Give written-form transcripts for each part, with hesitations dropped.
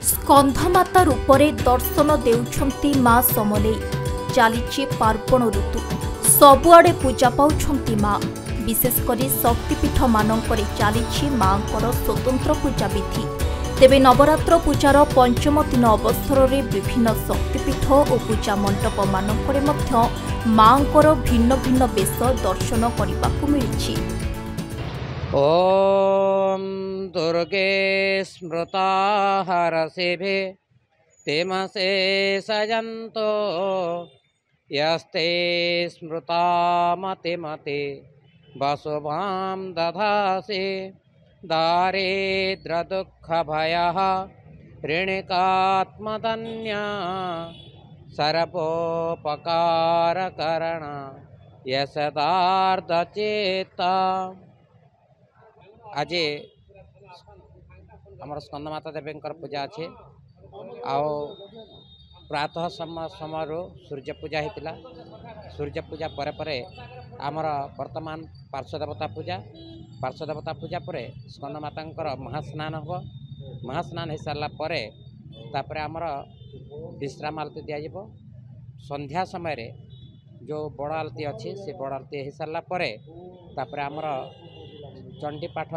स्कंधमाता रूपरे दर्शन देउछंती मां समलेई चलीछि पार्वण ऋतु सबुआडे पूजा पाउछंती मां विशेषकर शक्तिपीठ मानकरे चलीछि मांकर स्वतंत्र पूजा विधि। तेबे नवरात्र पूजार पंचम दिन अवसर में विभिन्न शक्तिपीठ और पूजा मंडप मानकरे मध्य मांकर भिन्न भिन्न वेश दर्शन करने मिली। ओम दुर्गे स्मृता हरसिभे तेमसे सजन्तो यस्ते स्मृता मते मते वसुभां दधासे दारिद्र्य दुःख भयः ऋणिकात्मधन्या सर्वोपकार करण यशदार्थ चेता। आज आमर स्कंदमाता देवी पूजा अच्छे प्रातः समय सूर्य पूजा होता। सूर्य पूजा पर आमर वर्तमान पार्श्वदेवता पूजा पर स्कंदमाता महास्नान हम। महास्नान हो सारापर आमर विश्राम आलती दिज्व। संध्या समय जो बड़ आलती अच्छी से बड़ आलती हो सारापर आमर चंडी पाठ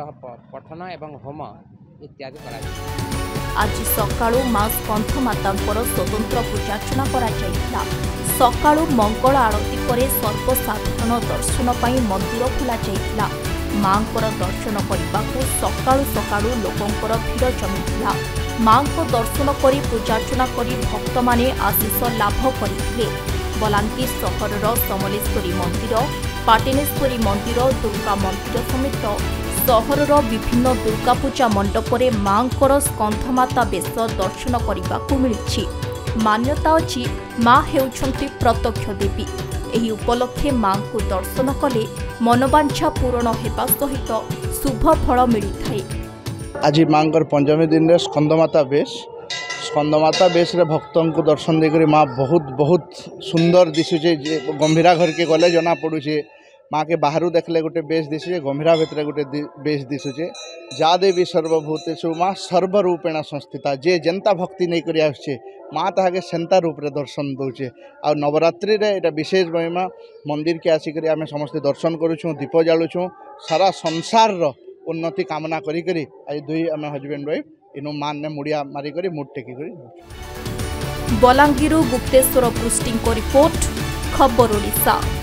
पठन एवं होम इत्यादि करा। आज सकाळू मां स्कंधमातांकर स्वतंत्र पूजार्चना करा जायतिला। सकाळू मंगल आरती परे सर्वसाधारण दर्शन पाई मंदिर खोला जायतिला। मांकर दर्शन करने सकाळू सकाळू लोकंकर भीड़ जमिथिला। मांको दर्शन करी पूजार्चना करी भक्त माने आशीष लाभ करथिले। बलांगीर सहरर समलेश्वरी मंदिर, पाटनेश्वरी मंदिर, दुर्गा मंदिर समेत सहरर विभिन्न दुर्गा पूजा मंडपरे मांकर स्कंधमाता वेश दर्शन करने मिली। मान्यता अछि मां हेउछंती प्रत्यक्ष देवी। एही उपलक्षे मां को दर्शन कले मनोवांछा पूर्ण हेबा सहित शुभ फल मिलिथाय। आज मांकर पंचमी दिन रे स्कंदमाता बेश रे भक्तों को दर्शन देकर माँ बहुत सुंदर दिशुचे। गंभीरा घर के गले जना पड़ुचे। माँ के बाहर देखले गोटे बेश दिशुचे, गंभीरा भितर गोटे बेश दिशुचे। जा देवी सर्वभूतेषु माँ सर्वरूपेण संस्थिता। जे जनता भक्ति नहीं करी आछे माँ ताके सेंता रूप रे दर्शन दौचे। आ नवरात्रि रे एटा विशेष महिमा। मंदिर के आसिक आम समस्त दर्शन करूँ, दीप जालुछूँ, सारा संसार रो उन्नति कामना करी आज दुई आम हजबैंड वाइफ इनु मान ने मुड़िया मारिक मुठ टेकी। बलांगीर गुप्तेश्वर पृष्टि रिपोर्ट, खबर ओडिशा।